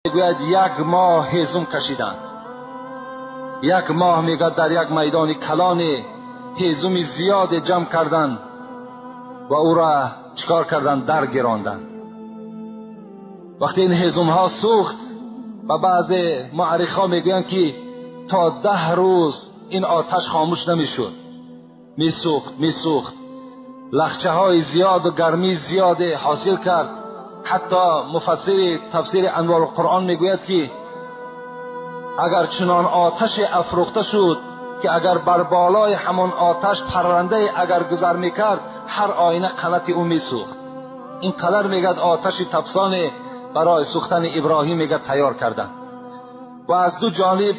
میگوید 1 ماه هیزم کشیدند. 1 ماه میگه در یک میدان کلان هیزم زیاد جمع کردند و او را چکار کردند؟ در گراندند. وقتی این هیزم ها سوخت و بعض مورخا میگویند که تا 10 روز این آتش خاموش نمیشد، میسوخت. لخچه های زیاد و گرمی زیاد حاصل کرد. حتی مفسر تفسیر انوار القرآن میگوید که اگر چنان آتش افروخته شد که اگر بر بالای همان آتش پرنده اگر گذر میکرد هر آینه قنات او میسوخت. این قدر میگد آتش تفسان برای سوختن ابراهیم میگد تیار کردند و از دو جانب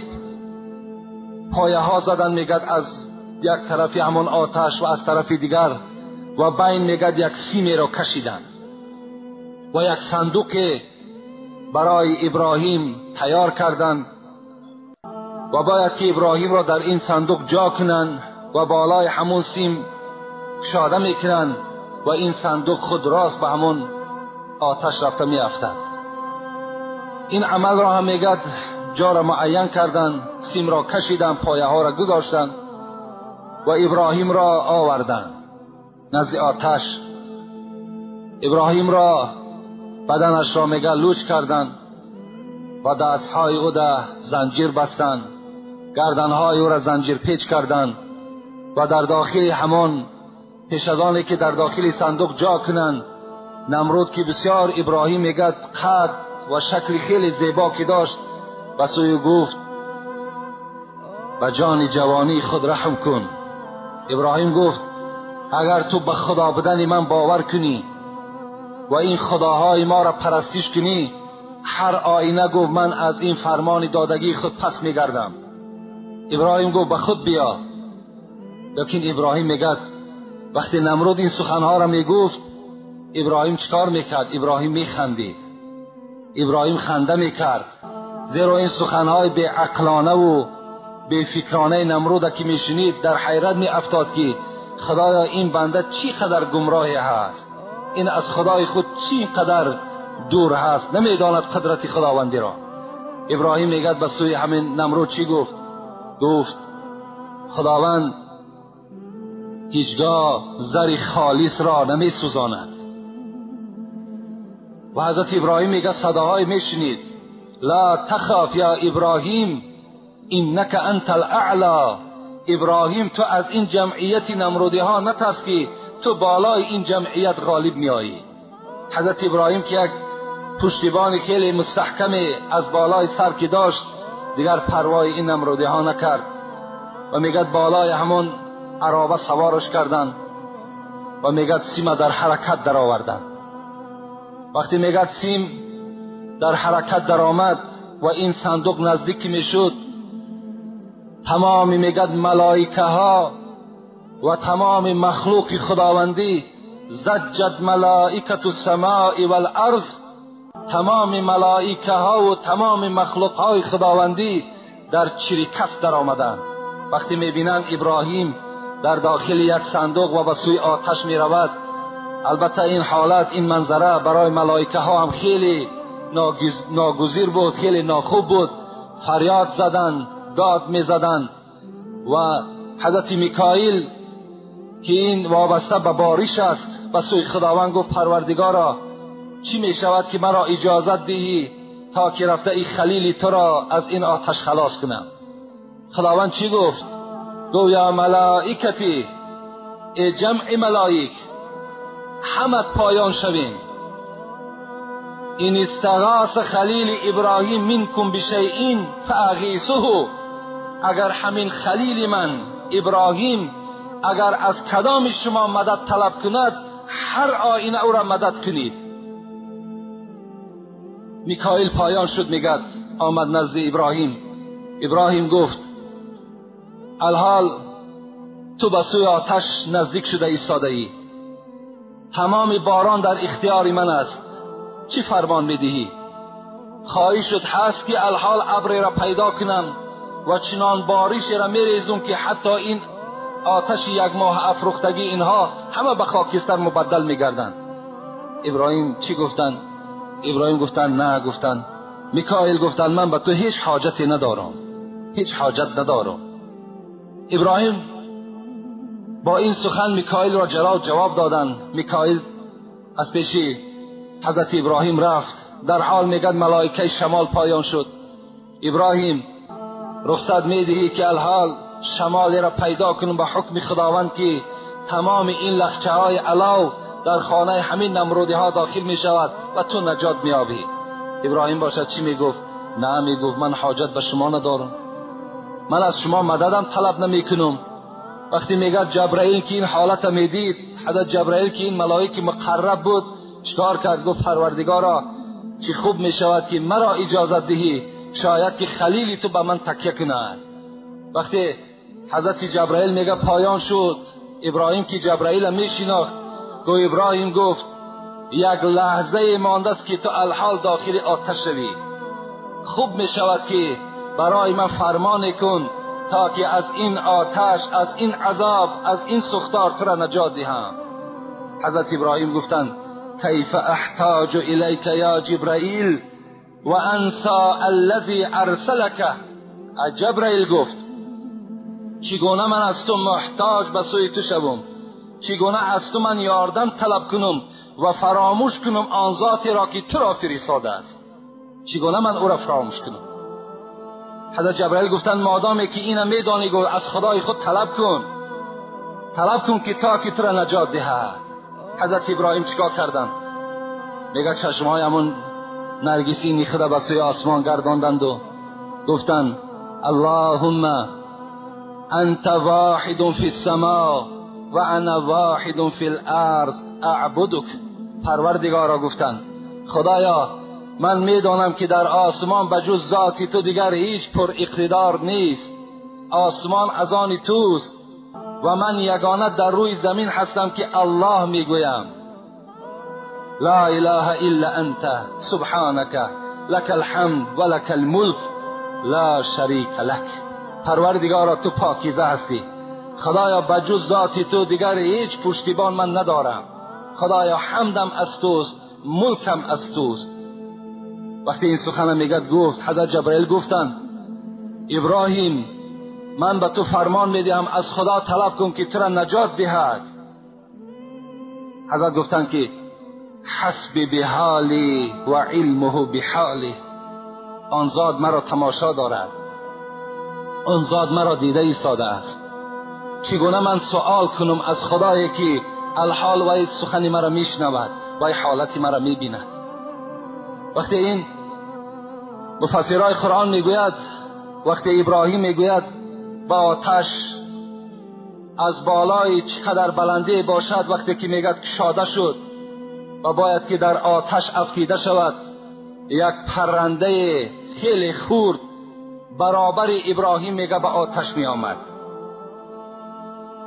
پایه ها زدن میگد، از یک طرفی همان آتش و از طرف دیگر و بین میگد یک سیمی را کشیدند و یک صندوق برای ابراهیم تیار کردند و باید که ابراهیم را در این صندوق جا کنند و بالای همون سیم کشاده میکنند و این صندوق خود راست به همون آتش رفته میافتد. این عمل را هم میگد جا را معین کردند، سیم را کشیدند، پایه ها را گذاشتند و ابراهیم را آوردند نزد آتش. ابراهیم را بدنش را میگه لوچ کردند و دستهای او را زنجیر بستند، گردنهای او را زنجیر پیچ کردند و در داخل همان پیش از آنی که در داخل صندوق جا کنند، نمرود که بسیار ابراهیم میگه قد و شکل خیلی زیبا که داشت و سوی گفت به جان جوانی خود رحم کن. ابراهیم گفت اگر تو به خدا بودن من باور کنی و این خداهای ما را پرستش کنی، هر آینه گفت من از این فرمان دادگی خود پس میگردم. ابراهیم گفت به خود بیا. لیکن ابراهیم میگه وقتی نمرود این سخنها را میگفت ابراهیم چکار میکرد؟ ابراهیم میخندید. ابراهیم خنده میکرد، زیرا این سخنهای بی عقلانه و بی فکرانه نمرود که میشنید در حیرت میافتاد که خدایا این بنده چی قدر گمراهی هست، این از خدای خود چی قدر دور هست، نمیداند قدرت خداوندی را. ابراهیم میگه به سوی همین نمرود چی گفت؟ گفت خداوند هیچگاه زر خالص را نمی سوزاند. و حضرت ابراهیم میگه صداهای میشنید، لا تخاف یا ابراهیم انک انت الاعلی. ابراهیم تو از این جمعیت نمرودی ها نترس که تو بالای این جمعیت غالب میایی. حضرت ابراهیم که یک پشتیبان خیلی مستحکم از بالای سر که داشت دیگر پروای این نمرودی ها نکرد و میگد بالای همون عرابه سوارش کردند و میگد سیم در حرکت در آوردند. وقتی میگد سیم در حرکت در آمد و این صندوق نزدیک میشد، تمام میگد ملائکه ها و تمام مخلوق خداوندی، زجت ملائکه السماء والارض، تمام ملائکه ها و تمام مخلوق های خداوندی در چریکس در آمدند. وقتی میبینند ابراهیم در داخل یک صندوق و به سوی آتش میرود، البته این حالت، این منظره برای ملائکه ها هم خیلی ناگزیر بود، خیلی ناخوب بود. فریاد زدند، داد میزدند و حضرت میکائیل که این وابسته به بارش است به سوی خداوند گفت پروردگارا چی میشود که مرا اجازت دهی تا که رفته این خلیل تو را از این آتش خلاص کنم؟ خداوند چی گفت؟ گفت یا ملائکتی، ای جمع ملائک همت پایان شوین، این استغاث خلیل ابراهیم منکم بشیء فاغیثه. اگر همین خلیل من ابراهیم اگر از کدام شما مدد طلب کند، هر آینه او را مدد کنید. میکائیل پایان شد، میگد آمد نزد ابراهیم. ابراهیم گفت الحال تو به سوی آتش نزدیک شده ایستاده ای، تمام باران در اختیار من است، چی فرمان میدهی؟ خواهی شد هست که الحال ابر را پیدا کنم و چنان بارش را میریزم که حتی این آتش 1 ماه افروختگی اینها همه به خاکستر مبدل میگردند. ابراهیم چی گفتند؟ ابراهیم گفتند نه، گفتند میکائیل گفتند من به تو هیچ حاجتی ندارم، هیچ حاجت ندارم. ابراهیم با این سخن میکائیل را جواب دادند. میکائیل از پیش حضرت ابراهیم رفت، در حال میگد ملائکه شمال پایان شد. ابراهیم رخصت میدهی که الحال شمالی را پیدا کنم به حکم خداوند که تمام این لخچه های علاو در خانه همین نمرودی ها داخل می شود و تو نجات می یابی. ابراهیم باشد چی می گفت؟ نه، می گفت من حاجت به شما ندارم، من از شما مددم طلب نمی کنم. وقتی میگد جبرائیل که این حالت می دید، حضرت جبرائیل که این ملائکه مقرب بود چیکار کرد؟ گفت پروردگارا چی خوب می شود که مرا اجازت دهی شاید که خلیلی تو به من تکیه کنه. وقتی حضرت جبرائیل میگه پایان شد، ابراهیم که جبرائیل می شناخت گو ابراهیم گفت یک لحظه مانده است که تو الحال داخل آتش شوی، خوب می شود که برای من فرمان کن تا که از این آتش، از این عذاب، از این سوختار تو را نجات دهم. حضرت ابراهیم گفتند کیف احتاج الیک یا جبرائیل و انسا الذی ارسلک. جبرائیل گفت چگونه من از تو محتاج به سوی تو شوم، چگونه از تو من یاردم طلب کنم و فراموش کنم آن ذاتی را که تو را فرستاده است، چگونه من او را فراموش کنم؟ حضرت جبرائیل گفتند مادامی که اینم میدانی گو از خدای خود طلب کن که تا که تو را نجات دهد. حضرت ابراهیم چیکار کردند؟ میگه چشمهای همون نرگسی نیخته به سوی آسمان گرداندند و گفتند اللهم انت واحد فی السماء و انا واحد فی الارض اعبدک. پروردگارا گفتند خدایا من میدانم که در آسمان بجز ذاتی تو دیگر هیچ پر اقتدار نیست، آسمان از آن توست و من یگانه در روی زمین هستم که الله میگویم لا اله الا انت سبحانك لك الحمد و لك الملک لا شریک لک. پروردگارا تو پاکیزه هستی، خدایا بجز ذات تو دیگر هیچ پشتیبان من ندارم، خدایا حمدم از توست، ملکم از توست. وقتی این سخن میگد گفت حضرت جبرائیل گفتند ابراهیم من به تو فرمان میدهم از خدا طلب کن که تو را نجات دهد. حضرت گفتند که حسبی بحالی و علمه بحالی، آن ذات مرا تماشا دارد، آن ذات مرا دیده ایستاده است، چگونه من سوال کنم از خدایی که الحال وای سخنی مرا میشنود، وای حالتی مرا میبیند. وقتی این مفسرای قرآن میگوید وقتی ابراهیم میگوید با آتش از بالای چقدر بلندی باشد، وقتی که میگد کشاده شد و باید که در آتش افکیده شود، یک پرنده خیلی خورد برابر ابراهیم میگه به آتش می آمد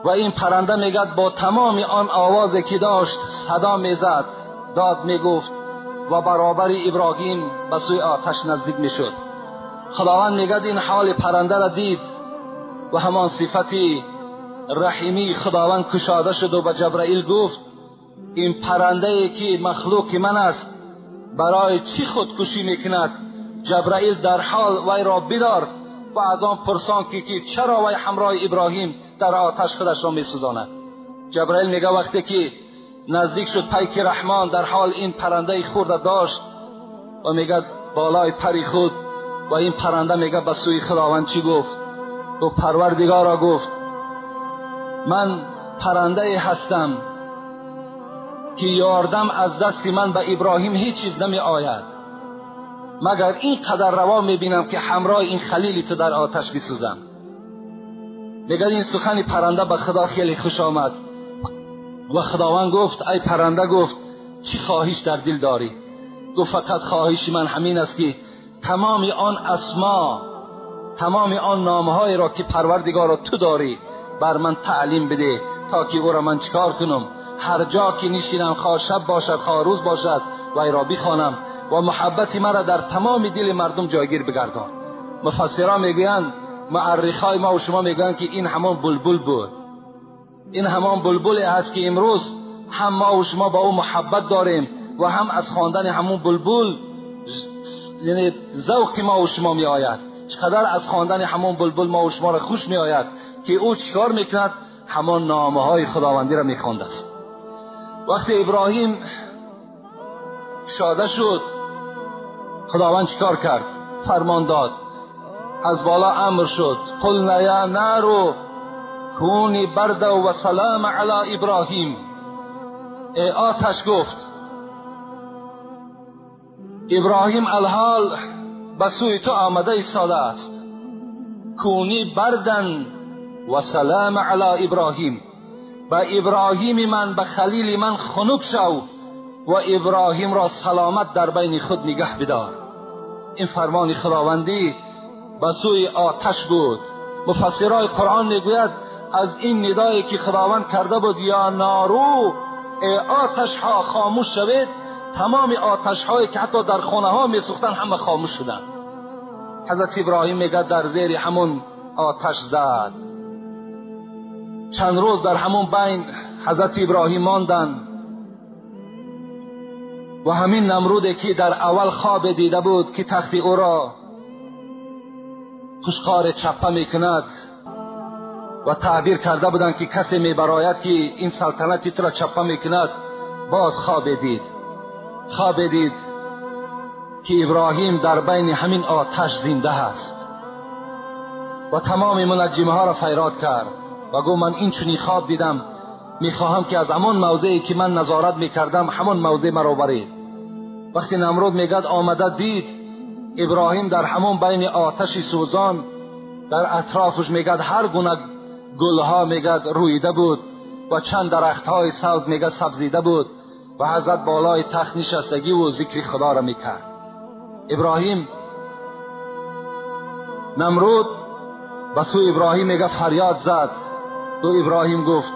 و این پرنده میگد با تمام آن آوازی که داشت صدا میزد، داد میگفت و برابر ابراهیم به سوی آتش نزدیک میشد. خداوند میگد این حال پرنده را دید و همان صفتی رحیمی خداوند کشاده شد و به جبرائیل گفت این پرنده ای که مخلوق من است برای چی خودکشی میکند؟ جبرائیل در حال وی را بدار و از آن پرسان که چرا وی همراه ابراهیم در آتش خودش را میسوزاند. جبرائیل میگه وقتی که نزدیک شد پیک رحمان در حال این پرنده خورده داشت و میگه بالای پری خود و این پرنده میگه به سوی خداوند چی گفت؟ گفت پروردگارا گفت من پرنده هستم که یاردم از دست من به ابراهیم هیچ چیز نمی آید مگر این قدر روا میبینم که همراه این خلیلی تو در آتش بسوزم. میگه این سخن پرنده به خدا خیلی خوش آمد و خداوند گفت ای پرنده، گفت چی خواهش در دل داری؟ گفت فقط خواهش من همین است که تمام آن اسما، تمام آن نامهای را که پروردگارا تو داری بر من تعلیم بده تا که او را من چکار کنم، هر جا که نشینم خواه شب باشد خواه روز باشد وی را بخوانم و محبت مرا در تمام دل مردم جایگیر بگردان. مفسران میگویند، معرخای ما و شما میگویند که این همان بلبل بود، این همان بلبلی هست که امروز هم ما و شما با او محبت داریم و هم از خواندن همون بلبل یعنی ذوق ما و شما می آید، چقدر از خواندن همان بلبل ما و شما را خوش می آید که او چیکار میکند؟ همان نامه های خداوندی را میخوانده است. وقتی ابراهیم شاده شد، خداوند چیکار کرد؟ فرمان داد، از بالا امر شد، قلنا یا نار کونی برد و سلام علی ابراهیم. ای آتش گفت، ابراهیم الحال به سوی تو آمده ایستاده است، کونی بردن و سلام علی ابراهیم، به ابراهیم من، به خلیل من خنک شو و ابراهیم را سلامت در بین خود نگه بدار. این فرمان خداوندی به سوی آتش بود. مفسرای قرآن میگوید از این ندایی که خداوند کرده بود یا نارو، ای آتش ها خاموش شوید، تمام آتش هایی که حتی در خانه ها می سوختن همه خاموش شدند. حضرت ابراهیم میگه در زیر همون آتش زد. چند روز در همون بین حضرت ابراهیم ماندند و همین نمرودی که در اول خواب دیده بود که تخت او را پشقار چپه میکند و تعبیر کرده بودند که کسی میبراید که این سلطنتی تو را چپه میکند، باز خواب دید که ابراهیم در بین همین آتش زنده است و تمام منجمه ها را فیراد کرد و گفت من این چنین خواب دیدم، میخواهم که از همان موضعی که من نظارت میکردم همان موضع مرا برید. وقتی نمرود میگد آمده دید ابراهیم در همون بین آتش سوزان، در اطرافش میگد هر گونه گلها میگد رویده بود و چند درختهای سبز میگد سبزیده بود و حضرت بالای تخت نشستگی و ذکر خدا را میکرد. ابراهیم، نمرود به سوی ابراهیم میگه فریاد زد. تو ابراهیم گفت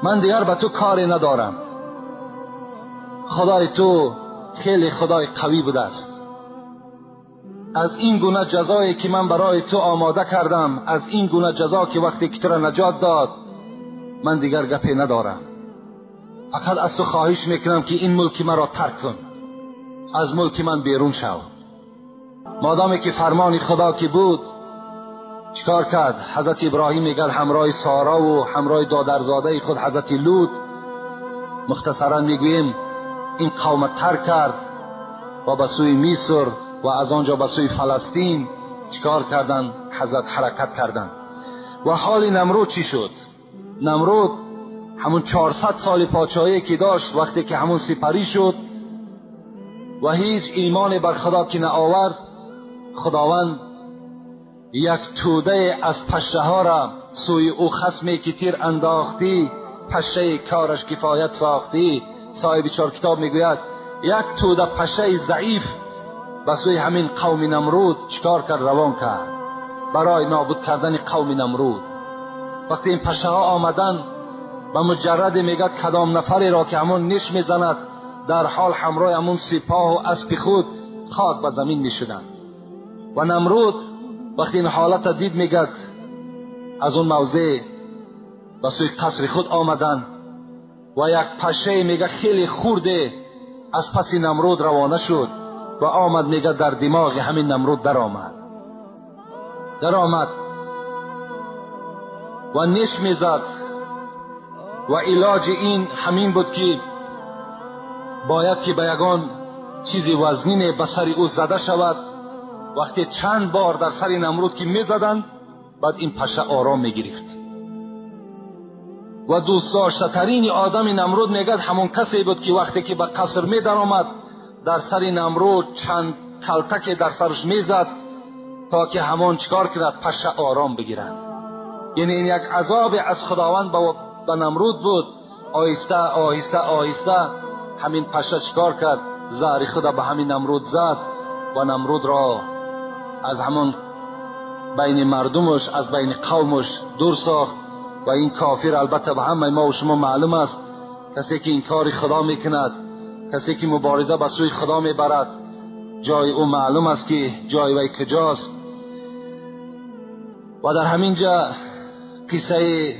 من دیگر به تو کاری ندارم، خدای تو خیلی خدای قوی بوده است. از این گونه جزایی که من برای تو آماده کردم، از این گونه جزا که وقتی که تو را نجات داد، من دیگر گپی ندارم. فقط از تو خواهش میکنم که این ملک مرا ترک کن، از ملک من بیرون شو. مادامی که فرمان خدا که بود، چیکار کرد؟ حضرت ابراهیم میگه همراه سارا و همراه دادرزاده خود حضرت لوط، مختصرا میگوییم این قوم ترک کرد و به سوی مصر و از آنجا به سوی فلسطین چیکار کردن؟ حضرت حرکت کردن. و حال نمرود چی شد؟ نمرود همون 400 سال پادشاهی که داشت، وقتی که همون سپری شد و هیچ ایمان بر خدا که نه آورد، خداوند یک توده از پشه ها را سوی او خصمی که تیر انداختی، پشه کارش کفایت ساختی. صاحب چهار کتاب میگوید یک توده پشه ضعیف به سوی همین قوم نمرود چیکار کرد؟ روان کرد برای نابود کردن قوم نمرود. وقتی این پشه ها آمدن، به مجرد میگد کدام نفری را که همون نش میزند، در حال همراه همون سپاه و اسب خود خاک به زمین میشدند. و نمرود وقتی این حالت دید، میگد از اون موضع به سوی قصر خود آمدن و یک پشه میگه خیلی خورده از پس نمرود روانه شد و آمد، میگه در دماغ همین نمرود در آمد و نش میزد و علاج این همین بود که باید که به یگان چیزی وزنین به سر او زده شود. وقتی چند بار در سر نمرود که میزدند، بعد این پشه آرام میگرفت. و دوست داشته ترین آدم نمرود میگد همون کسی بود که وقتی که به قصر می در آمد، در سر نمرود چند کلتک در سرش میزد تا که همون چکار کرد؟ پشه آرام بگیرد. یعنی این یک عذاب از خداوند به نمرود بود. آهسته آهسته آهسته همین پشه چکار کرد؟ زهر خود به همین نمرود زد و نمرود را از همون بین مردمش، از بین قومش دور ساخت. و این کافر البته به همه ما و شما معلوم است، کسی که این کار خدا میکند، کسی که مبارزه به سوی خدا میبرد، جای او معلوم است که جای وی کجاست. و در همینجا قصه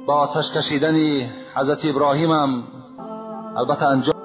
با آتش کشیدن حضرت ابراهیم هم البته انجام